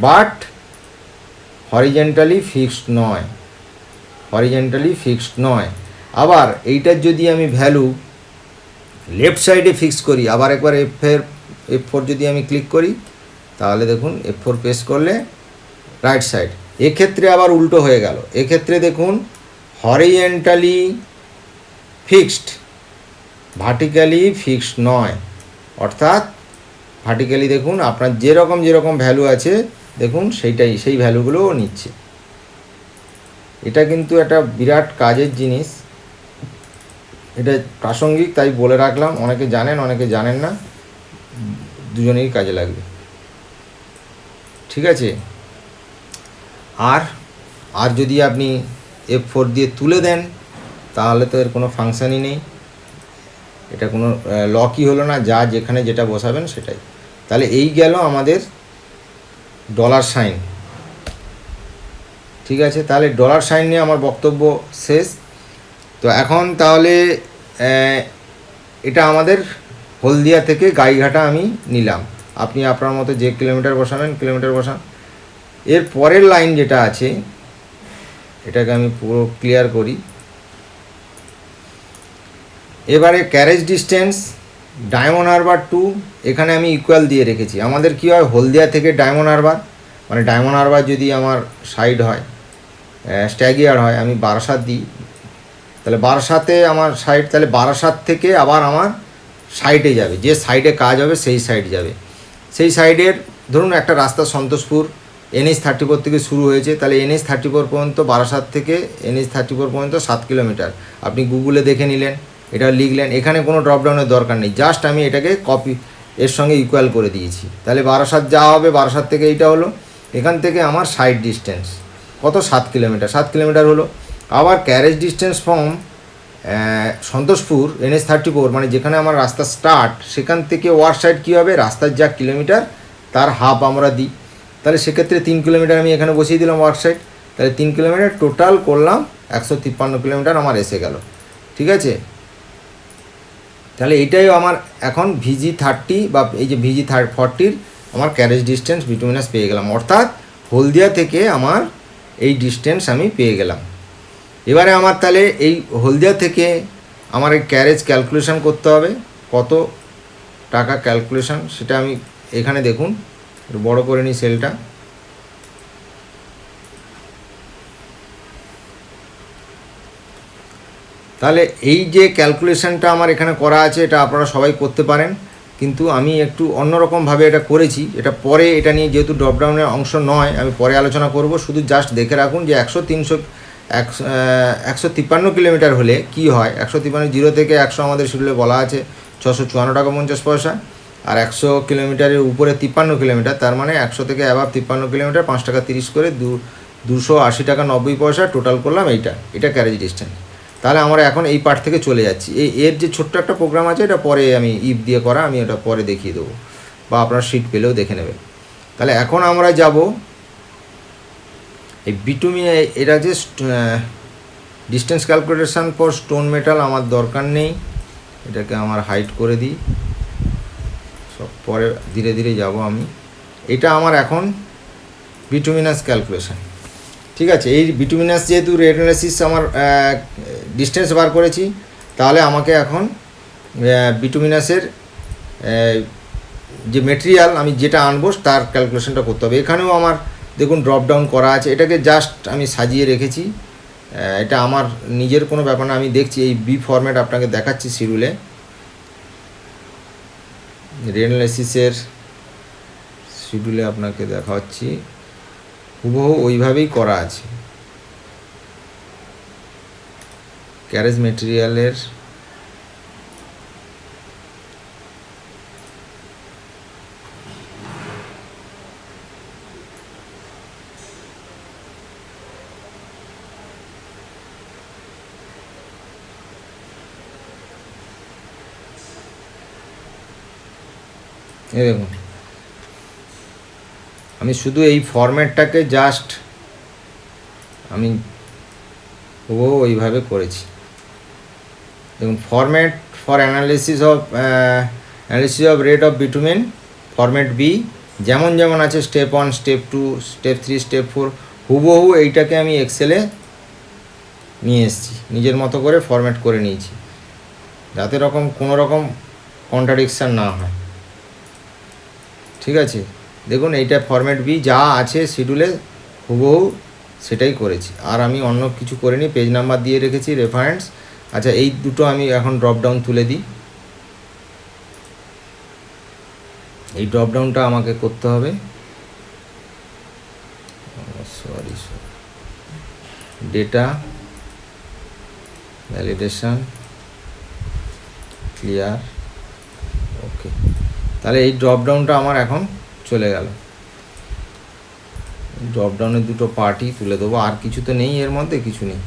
[SPEAKER 1] but horizontally fixed নয়, আবার এইটার যদি আমি ভ্যালু লেফট সাইডে ফিক্স করি, আবার একবার F4 যদি আমি ক্লিক করি, তাহলে দেখুন F4 প্রেস করলে রাইট সাইড। এক্ষেত্রে আবার উল্টো হয়ে গেল, এক্ষেত্রে দেখুন হরিজেন্টালি ফিক্সড, ভার্টিক্যালি ফিক্সড নয়। অর্থাৎ ভার্টিক্যালি দেখুন আপনার যেরকম ভ্যালু আছে, দেখুন সেই ভ্যালুগুলোও নিচ্ছে। এটা কিন্তু একটা বিরাট কাজের জিনিস, এটা প্রাসঙ্গিক তাই বলে রাখলাম। অনেকে জানেন, অনেকে জানেন না, দুজনেই কাজে লাগবে। ঠিক আছে, আর যদি আপনি F4 দিয়ে তুলে দেন, তাহলে তো এর কোনো ফাংশানই নেই, এটা কোনো লকই হলো না, যা যেখানে যেটা বসাবেন সেটাই। তাহলে এই গেল আমাদের ডলার সাইন। ঠিক আছে, তাহলে ডলার সাইন নিয়ে আমার বক্তব্য শেষ। তো এখন তাহলে এটা আমাদের হলদিয়া থেকে গাইঘাটা আমি নিলাম, আপনি আপনার মতো যে কিলোমিটার বসাবেন কিলোমিটার বসান। এর পরের লাইন যেটা আছে এটাকে আমি পুরো ক্লিয়ার করি। এবারে carriage distance Diamond Harbour to, এখানে আমি ইকুয়াল দিয়ে রেখেছি। আমাদের কী হয়, হলদিয়া থেকে ডায়মন্ড হারবার, মানে ডায়মন্ড হারবার যদি আমার সাইড হয় স্ট্যাগিয়ার হয়, আমি বারাসাত দিই, তাহলে বারাসাতে আমার সাইড, তাহলে বারাসাত থেকে আবার আমার সাইডে যাবে, যে সাইডে কাজ হবে সেই সাইড যাবে। সেই সাইডের ধরুন একটা রাস্তা সন্তোষপুর NH-34 থেকে শুরু হয়েছে, তাহলে NH-34 পর্যন্ত, বারাসাত থেকে NH-34 পর্যন্ত 7 কিলোমিটার। আপনি গুগলে দেখে নিলেন, এটা লিখলেন, এখানে কোনো ড্রপডাউনের দরকার নেই, জাস্ট আমি এটাকে কপি এর সঙ্গে ইকুয়াল করে দিয়েছি। তাহলে বারাসাত যাওয়া হবে, বারাসাত থেকে এইটা হলো, এখান থেকে আমার সাইড ডিস্টেন্স কত, 7 কিলোমিটার, 7 কিলোমিটার হলো। আবার carriage distance from Santoshpur NH-34, মানে যেখানে আমার রাস্তা স্টার্ট, সেখান থেকে ওয়ার সাইড কী হবে, রাস্তার যা কিলোমিটার তার হাফ আমরা দিই, তাহলে সেক্ষেত্রে 3 কিলোমিটার আমি এখানে বসিয়ে দিলাম ওয়ার সাইড। তাহলে 3 কিলোমিটার টোটাল করলাম 153 কিলোমিটার আমার এসে গেল। ঠিক আছে, তাহলে এইটাই আমার এখন VG30 বা এই যে VG40 আমার ক্যারেজ ডিস্টেন্স বিটুমিনাস পেয়ে গেলাম, অর্থাৎ হলদিয়া থেকে আমার এই ডিস্টেন্স আমি পেয়ে গেলাম। এবারে আমার তাহলে এই হলদিয়া থেকে আমার এই ক্যারেজ ক্যালকুলেশন করতে হবে, কত টাকা ক্যালকুলেশন, সেটা আমি এখানে দেখুন, একটু বড় করে নিই সেলটা। তাহলে এই যে ক্যালকুলেশনটা আমার এখানে করা আছে, এটা আপনারা সবাই করতে পারেন, কিন্তু আমি একটু অন্যরকমভাবে এটা করেছি। এটা পরে, এটা নিয়ে যেহেতু ড্রপডাউনের অংশ নয়, আমি পরে আলোচনা করব। শুধু জাস্ট দেখে রাখুন যে 153 কিলোমিটার হলে কি হয়। 153, 0 থেকে 100 আমাদের শিডিউলে বলা আছে 654 টাকা 50 পয়সা, আর 100 কিলোমিটারের উপরে 53 কিলোমিটার, তার মানে 100 থেকে অ্যাবাভ 53 কিলোমিটার 5 টাকা 30 করে 280 টাকা 90 পয়সা টোটাল করলাম। এটা ক্যারেজ ডিস্টেন্স। তাহলে আমরা এখন এই পার্ট থেকে চলে যাচ্ছি। এর যে ছোট্ট একটা প্রোগ্রাম আছে, এটা পরে আমি ইফ দিয়ে করা, আমি এটা পরে দেখিয়ে দেবো, বা আপনার শিট পেলেও দেখে নেবেন। তাহলে এখন আমরা যাব এই বিটুমিন, এটা যে distance calculation for stone metal আমার দরকার নেই, এটাকে আমার হাইড করে দিই, সব পরে ধীরে ধীরে যাব আমি। এটা আমার এখন বিটুমিনাস ক্যালকুলেশন। ঠিক আছে, এই বিটুমিনাস যেহেতু রেট অ্যানালিসিস আমার ডিস্টেন্স বার করেছি, তাহলে আমাকে এখন বিটুমিনাসের যে মেটেরিয়াল আমি যেটা আনবো তার ক্যালকুলেশনটা করতে হবে। এখানেও আমার দেখুন ড্রপ ডাউন করা আছে, এটাকে জাস্ট আমি সাজিয়ে রেখেছি, এটা আমার নিজের কোনো ব্যাপার না। আমি দেখছি এই বি ফরম্যাট আপনাকে দেখাচ্ছি শিডিউলে, রেট অ্যানালিসিসের শিডিউলে আপনাকে দেখাচ্ছি, হুবহু ওইভাবেই করা আছে। ক্যারেজ মেটেরিয়ালের দেখুন, আমি শুধু এই ফরম্যাটটাকে জাস্ট আমি ওইভাবে করেছি। দেখুন, format for analysis of rate of bitumen, format B, যেমন যেমন আছে স্টেপ 1, স্টেপ 2, স্টেপ 3, স্টেপ 4, হুবহু এইটাকে আমি এক্সেলে নিয়ে এসেছি, নিজের মতো করে ফরম্যাট করে নিয়েছি, যাতে কোনো রকম কন্ট্রাডিকশান না হয়। ঠিক আছে, দেখুন এইটা ফরম্যাট বি, যা আছে শিডিউলে হুবহু সেটাই করেছি, আর আমি অন্য কিছু করিনি। পেজ নাম্বার দিয়ে রেখেছি, রেফারেন্স। আচ্ছা, এই দুটো আমি এখন ড্রপ ডাউন তুলে দিই। এই ড্রপ ডাউনটা আমাকে করতে হবে, সরি, ডেটা ভ্যালিডেশন ক্লিয়ার, ওকে। তাহলে এই ড্রপ ডাউনটা আমার এখন চলে গেল। ড্রপ ডাউনের দুটো পার্টই তুলে দেবো, আর কিছু তো নেই এর মধ্যে, কিছু নেই।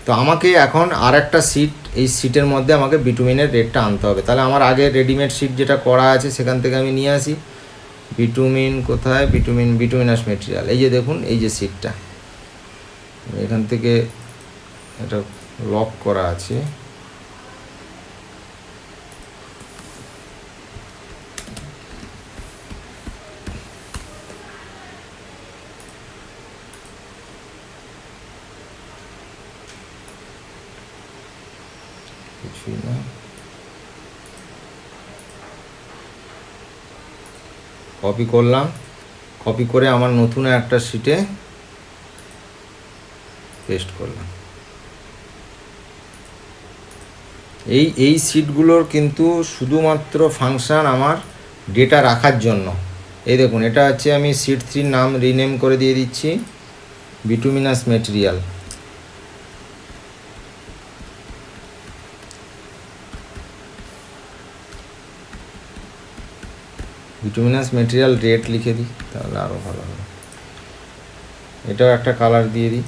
[SPEAKER 1] তো আমাকে এখন আর একটা সিট, এই সিটের মধ্যে আমাকে বিটুমিনের রেটটা আনতে হবে। তাহলে আমার আগে রেডিমেড সিট যেটা করা আছে সেখান থেকে আমি নিয়ে আসি। বিটুমিন কোথায়, বিটুমিনাস মেটেরিয়াল, এই যে দেখুন এই যে সিটটা, এখান থেকে এটা লক করা আছে। কিছুই না, কপি করলাম, কপি করে আমার নতুন একটা শিটে পেস্ট করলাম। এই শিটগুলোর কিন্তু শুধুমাত্র ফাংশান আমার ডেটা রাখার জন্য। এই দেখুন, এটা হচ্ছে আমি শিট 3 নাম রিনেম করে দিয়ে দিচ্ছি bituminous material. Bituminous material rate লিখে দিই, তাহলে আরও ভালো হবে। এটাও একটা কালার দিয়ে দিই।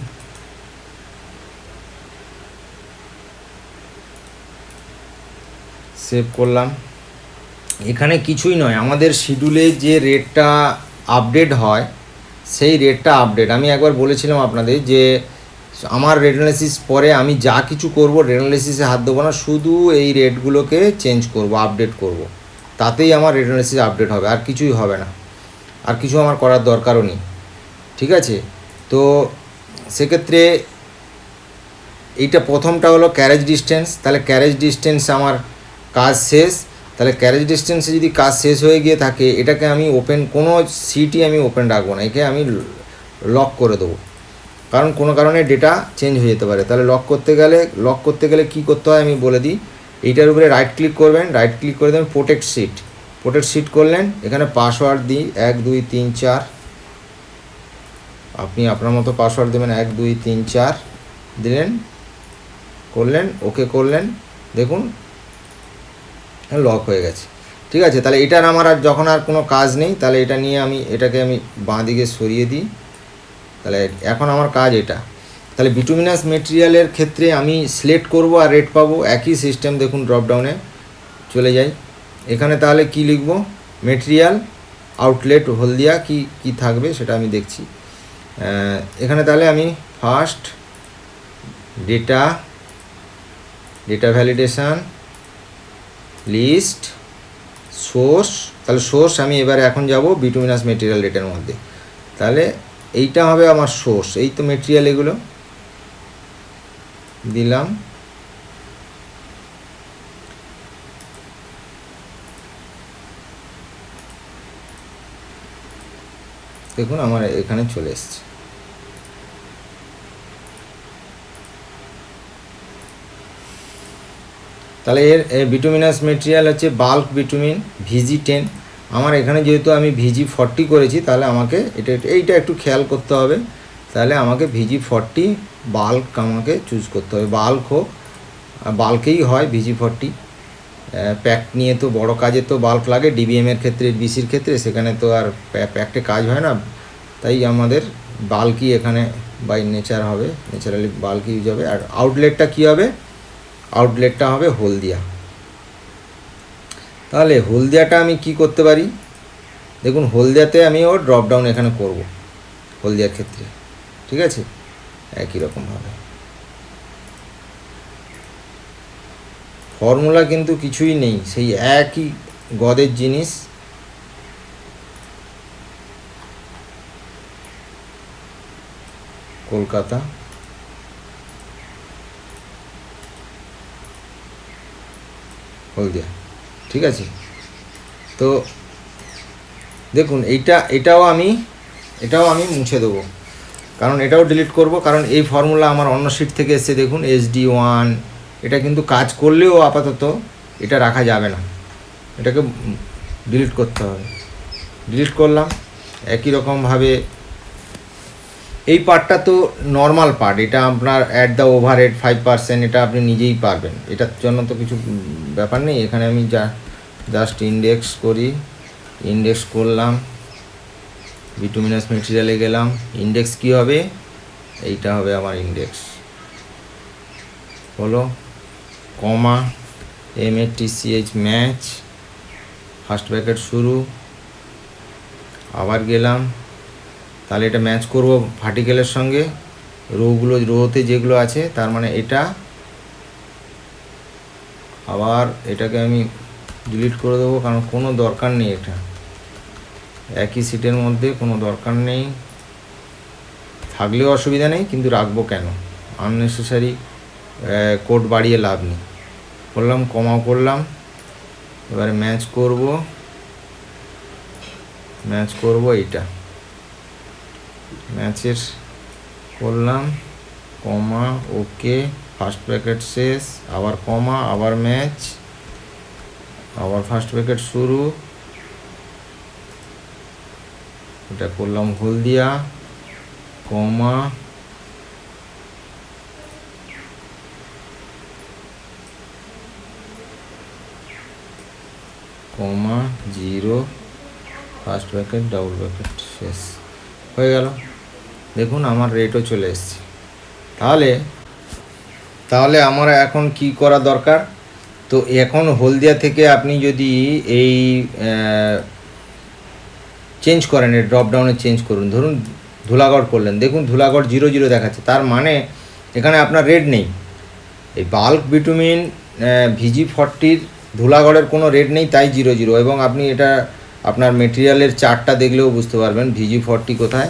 [SPEAKER 1] সেভ করলাম। এখানে কিছুই নয়, আমাদের শিডিউলে যে রেটটা আপডেট হয় সেই রেটটা আপডেট। আমি একবার বলেছিলাম আপনাদের যে আমার রেট অ্যানালিসিস পরে আমি যা কিছু করব রেট অ্যানালিসিসে হাত দেবো না, শুধু এই রেটগুলোকে চেঞ্জ করব, আপডেট করব, তাতেই আমার রেট অ্যানালিসিস আপডেট হবে, আর কিছুই হবে না, আর কিছু আমার করার দরকারও নেই। ঠিক আছে, তো সেক্ষেত্রে এইটা প্রথমটা হলো ক্যারেজ ডিস্টেন্স। তাহলে ক্যারেজ ডিস্টেন্স আমার কাজ শেষ। তাহলে ক্যারেজ ডিস্টেন্সে যদি কাজ শেষ হয়ে গিয়ে থাকে, এটাকে আমি ওপেন, কোনো সিটই আমি ওপেন রাখবো না, একে আমি লক করে দেবো, কারণ কোনো কারণে ডেটা চেঞ্জ হয়ে যেতে পারে। তাহলে লক করতে গেলে কী করতে হয় আমি বলে দিই। এইটার উপরে রাইট ক্লিক করবেন, রাইট ক্লিক করে দেবেন প্রোটেক্ট সিট করলেন, এখানে পাসওয়ার্ড দিই 1 2 3 4। আপনি আপনার মতো পাসওয়ার্ড দেবেন 1 2 3 4 দিলেন, করলেন, ওকে করলেন, দেখুন লক হয়ে গেছে। ঠিক আছে, তাহলে এটার আমার আর যখন আর কোনো কাজ নেই, তাহলে এটা নিয়ে এটাকে আমি বাঁ দিকে সরিয়ে দিই। তাহলে এখন আমার কাজ এটা। তাহলে বিটুমিনাস মেটেরিয়ালের ক্ষেত্রে আমি সিলেক্ট করব আর রেট পাবো, একই সিস্টেম। দেখুন ড্রপডাউনে চলে যাই, এখানে তাহলে কি লিখব, মেটেরিয়াল আউটলেট হলদিয়া, কি থাকবে সেটা আমি দেখছি। এখানে তাহলে আমি first data validation list source. তাহলে সোর্স আমি এবারে এখন যাব বিটুমিনাস মেটেরিয়াল রেটের মধ্যে। তাহলে এইটা হবে আমার সোর্স, এই তো মেটেরিয়াল, এগুলো দিলাম। দেখুন আমার এখানে চলে এসছে। তাহলে এর বিটুমিনাস মেটেরিয়াল হচ্ছে বাল্ক বিটুমিন VG10। আমার এখানে যেহেতু আমি VG40 করেছি, তাহলে আমাকে এইটা একটু খেয়াল করতে হবে। তাহলে আমাকে VG40 বাল্ক আমাকে চুজ করতে হবে, বাল্ক হোক, বাল্কেই হয় VG40। প্যাক নিয়ে তো বড় কাজে তো বাল্ক লাগে, ডিবিএমের ক্ষেত্রে, বিসির ক্ষেত্রে সেখানে তো আর প্যাকটে কাজ হয় না, তাই আমাদের বাল্কই এখানে বাই নেচার হবে, ন্যাচারালি বাল্ক ইউজ হবে। আর আউটলেটটা কী হবে, আউটলেটটা হবে হলদিয়া। তাহলে হলদিয়াটা আমি কি করতে পারি, দেখুন হলদিয়াতে আমি ওর ড্রপডাউন এখানে করব হলদিয়ার ক্ষেত্রে। ঠিক আছে, একই রকমভাবে ফর্মুলা কিন্তু কিছুই নেই, সেই একই গদের জিনিস। কলকাতা, হলদিয়া। ঠিক আছে, তো দেখুন এটাও আমি মুছে দেবো, কারণ এটাও ডিলিট করব, কারণ এই ফর্মুলা আমার অন্য শিট থেকে এসছে। দেখুন SD1, এটা কিন্তু কাজ করলেও আপাতত এটা রাখা যাবে না, এটাকে ডিলিট করতে হবে। ডিলিট করলাম। একই রকমভাবে এই পার্টটা তো নর্মাল পার্ট, এটা আপনার অ্যাট দ্য ওভারহেড 5%, এটা আপনি নিজেই পারবেন, এটার জন্য তো কিছু ব্যাপার নেই। এখানে আমি জাস্ট ইন্ডেক্স করি, ইন্ডেক্স করলাম, বিটুমিনাস মেটেরিয়ালে গেলাম, ইন্ডেক্স কি হবে, এইটা হবে আমার ইন্ডেক্স। হলো, কমা MATCH ম্যাচ, ফার্স্ট ব্র্যাকেট শুরু, আবার গেলাম, তাহলে এটা ম্যাচ করব ভার্টিক্যালের সঙ্গে, রোতে যেগুলো আছে, তার মানে এটা, আবার এটাকে আমি ডিলিট করে দেবো, কারণ কোনো দরকার নেই, এটা একই সিটের মধ্যে কোনো দরকার নেই, থাকলেও অসুবিধা নেই, কিন্তু রাখবো কেন, আননেসেসারি কোড বাড়িয়ে লাভ নেই। করলাম, কমা করলাম, এবারে ম্যাচ করব এইটা, ম্যাচের করলাম, কমা, ওকে, ফার্স্ট ব্র্যাকেট শেষ, আবার কমা, আবার ম্যাচ, আবার ফার্স্ট ব্র্যাকেট শুরু, এটা করলাম হলদিয়া, কমা, কমা, 0, ফার্স্ট ব্র্যাকেট, ডাবল ব্র্যাকেট, শেষ হয়ে গেল। দেখুন আমার রেটও চলে এসছে। তাহলে আমার এখন কি করা দরকার, তো এখন হলদিয়া থেকে আপনি যদি এই চেঞ্জ করেন, এই ড্রপডাউনে চেঞ্জ করুন, ধরুন ধুলাগড় করলেন, দেখুন ধুলাগড় 0 দেখাচ্ছে, তার মানে এখানে আপনার রেট নেই। এই বাল্ক বিটুমিন VG40 ধুলাগড়ের কোনো রেট নেই, তাই 0 এবং আপনি এটা আপনার মেটেরিয়ালের চার্টটা দেখলেও বুঝতে পারবেন VG40 কোথায়,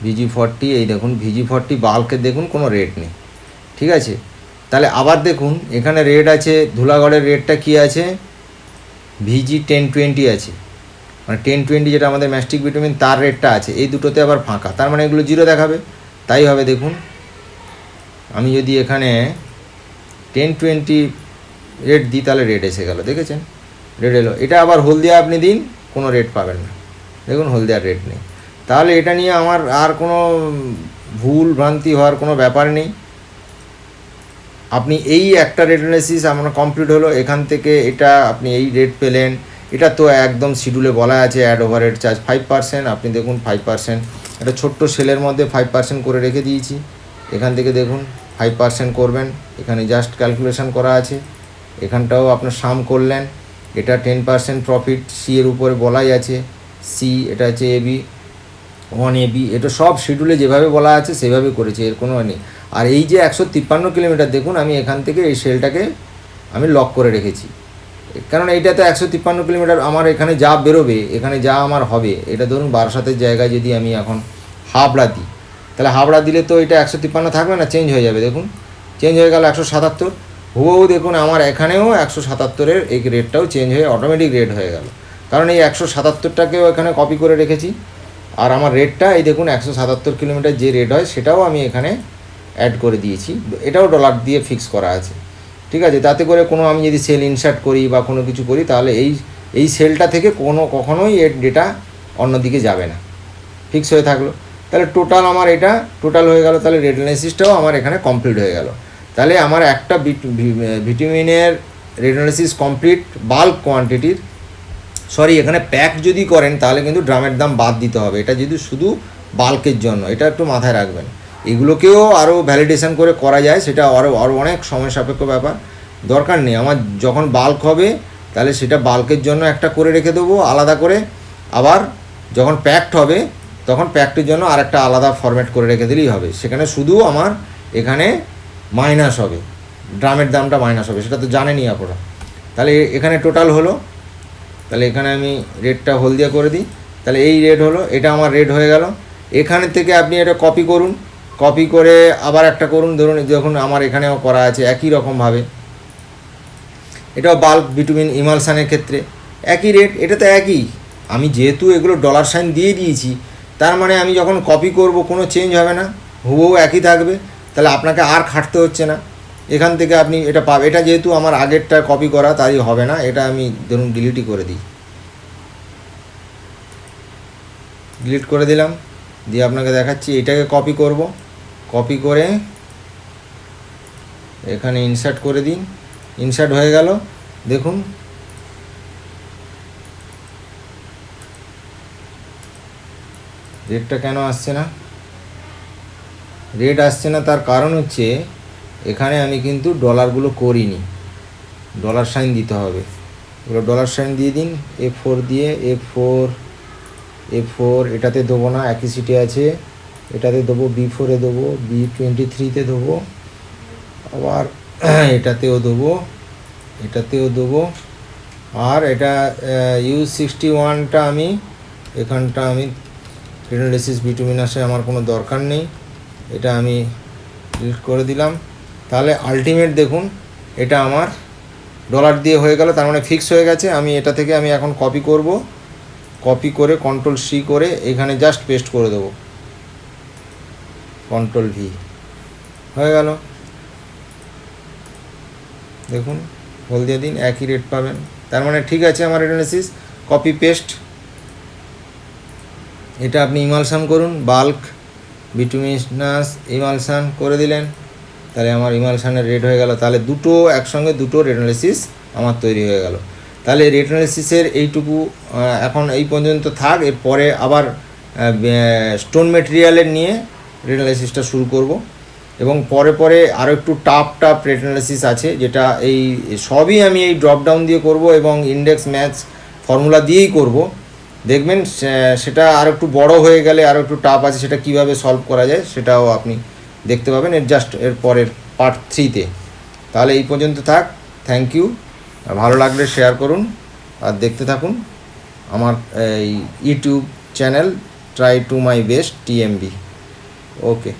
[SPEAKER 1] VG40 এই দেখুন, VG40 বাল্কের দেখুন কোনো রেট নেই, ঠিক আছে। তাহলে আবার দেখুন এখানে রেট আছে, ধুলাগড়ের রেটটা কি আছে, VG1020 আছে, মানে 1020 যেটা আমাদের ম্যাস্টিক ভিটামিন তার রেটটা আছে, এই দুটোতে আবার ফাঁকা, তার মানে এগুলো 0 দেখাবে, তাই হবে। দেখুন আমি যদি এখানে 1020 রেট দিই, তাহলে রেট এসে গেল, দেখেছেন রেট এলো। এটা আবার হলদিয়া আপনি দিন, কোনো রেট পাবেন না, দেখুন হলদিয়ার রেট নেই। তাহলে এটা নিয়ে আমার আর কোনো ভুল ভ্রান্তি হওয়ার কোনো ব্যাপার নেই। আপনি এই একটা রেট অ্যানালিসিস আমার কমপ্লিট হলো, এখান থেকে এটা আপনি এই রেট পেলেন, এটা তো একদম শিডিউলে বলা আছে অ্যাড ওভারহেড চার্জ 5%, আপনি দেখুন 5%, একটা ছোট্ট সেলের মধ্যে 5% করে রেখে দিয়েছি, এখান থেকে দেখুন 5% করবেন, এখানে জাস্ট ক্যালকুলেশন করা আছে, এখানটাও আপনার সাম করলেন, এটা 10% প্রফিট, সি এর উপরে বলাই আছে, সি এটা হচ্ছে AB 1AB, এটা সব শিডিউলে যেভাবে বলা আছে সেভাবে করেছে, এর কোনো নেই। আর এই যে 153 কিলোমিটার দেখুন, আমি এখান থেকে এই সেলটাকে আমি লক করে রেখেছি, কারণ এইটা তো 153 কিলোমিটার, আমার এখানে যা বেরোবে, এখানে যা আমার হবে, এটা ধরুন বারাসাতের জায়গায় যদি আমি এখন হাবড়া দিই, তাহলে হাবড়া দিলে তো এটা 153 থাকবে না, চেঞ্জ হয়ে যাবে, দেখুন চেঞ্জ হয়ে গেল 177, হুবহু দেখুন আমার এখানেও 177-এর এই রেটটাও চেঞ্জ হয়ে অটোমেটিক রেট হয়ে গেল, কারণ এই 177টাকেও এখানে কপি করে রেখেছি, আর আমার রেটটা এই দেখুন 177 কিলোমিটার যে রেট হয় সেটাও আমি এখানে অ্যাড করে দিয়েছি, এটাও ডলার দিয়ে ফিক্স করা আছে, ঠিক আছে। তাতে করে কোনো আমি যদি সেল ইনসার্ট করি বা কোনো কিছু করি, তাহলে এই সেলটা থেকে কখনোই এর ডেটা অন্যদিকে যাবে না, ফিক্স হয়ে থাকলো। তাহলে টোটাল আমার এটা টোটাল হয়ে গেল, তাহলে রেট অ্যানালিসিসটাও আমার এখানে কমপ্লিট হয়ে গেল। তাহলে আমার একটা ভিটামিনের রেট অ্যানালিসিস কমপ্লিট, বাল্ক কোয়ান্টিটির, সরি এখানে প্যাক যদি করেন তাহলে কিন্তু ড্রামের দাম বাদ দিতে হবে, এটা যদি শুধু বাল্কের জন্য, এটা একটু মাথায় রাখবেন। এগুলোকেও আরও ভ্যালিডেশন করে করা যায়, সেটা আরও অনেক সময় সাপেক্ষ ব্যাপার, দরকার নেই। আমার যখন বাল্ক হবে তাহলে সেটা বাল্কের জন্য একটা করে রেখে দেবো আলাদা করে, আবার যখন প্যাকড হবে তখন প্যাকটের জন্য আর একটা আলাদা ফরম্যাট করে রেখে দিলেই হবে, সেখানে শুধু আমার এখানে মাইনাস হবে, ড্রামের দামটা মাইনাস হবে, সেটা তো জানেনই আপনারা। তাহলে এখানে টোটাল হলো, তাহলে এখানে আমি রেটটা হলদিয়া করে দিই, তাহলে এই রেট হলো, এটা আমার রেট হয়ে গেল। এখানে থেকে আপনি এটা কপি করুন, কপি করে আবার একটা করুন, ধরুন যখন আমার এখানেও করা আছে একই রকমভাবে, এটাও বাল্ক বিটুমিন ইমালসানের ক্ষেত্রে একই রেট, এটা তো একই, আমি যেহেতু এগুলো ডলার সাইন দিয়ে দিয়েছি, তার মানে আমি যখন কপি করব কোনো চেঞ্জ হবে না, হুবহু একই থাকবে, তাহলে আপনাকে আর খাটতে হচ্ছে না, এখান থেকে আপনি এটা পাবে। এটা যেহেতু আমার আগেরটা কপি করা, তাই হবে না, এটা আমি ধরুন ডিলিটই করে দিই, ডিলিট করে দিলাম, দিয়ে আপনাকে দেখাচ্ছি এটাকে কপি করব, কপি করে এখানে ইনসার্ট করে দিন, ইনসার্ট হয়ে গেল। দেখুন রেটটা কেন আসছে না, রেট আসছে না তার কারণ হচ্ছে এখানে আমি কিন্তু ডলারগুলো করিনি, ডলার সাইন দিতে হবে। এগুলো ডলার সাইন দিয়ে দিন, F4 দিয়ে, F4 এটাতে দেবো না, একই সিটে আছে, এটাতে দেবো, B4-এ দেবো, B23-তে দেবো, আবার এটাতেও দেবো, এটাতেও দেবো। আর এটা U61টা আমি এখানটা আমি রেনালিসিস বিটুমিনাসে আমার কোনো দরকার নেই, এটা আমি ডিলিট করে দিলাম। তাহলে আলটিমেট দেখুন এটা আমার ডলার দিয়ে হয়ে গেল, তার মানে ফিক্স হয়ে গেছে। আমি এটা থেকে আমি এখন কপি করব, কপি করে Ctrl+C করে এখানে জাস্ট পেস্ট করে দেবো, Ctrl+V হয়ে গেল। দেখুন হোল দিয়ে দিন, একই রেট পাবেন। তার মানে ঠিক আছে আমার অ্যানালিসিস। কপি পেস্ট, এটা আপনি ইমালশন করুন, বাল্ক বিটুমিনাস ইমালশন করে দিলেন, তাহলে আমার ইমালশনের রেট হয়ে গেল। তাহলে দুটো একসঙ্গে দুটো রেট অ্যানালিসিস আমার তৈরি হয়ে গেল। তাহলে রেট অ্যানালিসিসের এইটুকু এখন এই পর্যন্ত থাক, এরপরে আবার স্টোন মেটেরিয়ালের নিয়ে রেট অ্যানালিসিসটা শুরু করব। এবং পরে পরে আরও একটু টাফ রেট অ্যানালিসিস আছে, যেটা এই সবই আমি এই ড্রপ ডাউন দিয়ে করব এবং ইন্ডেক্স ম্যাথ ফর্মুলা দিয়েই করব। দেখবেন সেটা আর একটু বড় হয়ে গেলে আরও একটু টাফ আছে, সেটা কিভাবে সলভ করা যায় সেটাও আপনি দেখতে পাবেন এর পরের পার্ট 3-তে। তাহলে এই পর্যন্ত থাক, থ্যাংক ইউ। ভালো লাগলে শেয়ার করুন আর দেখতে থাকুন আমার এই YouTube channel try to my best TMB। Okay.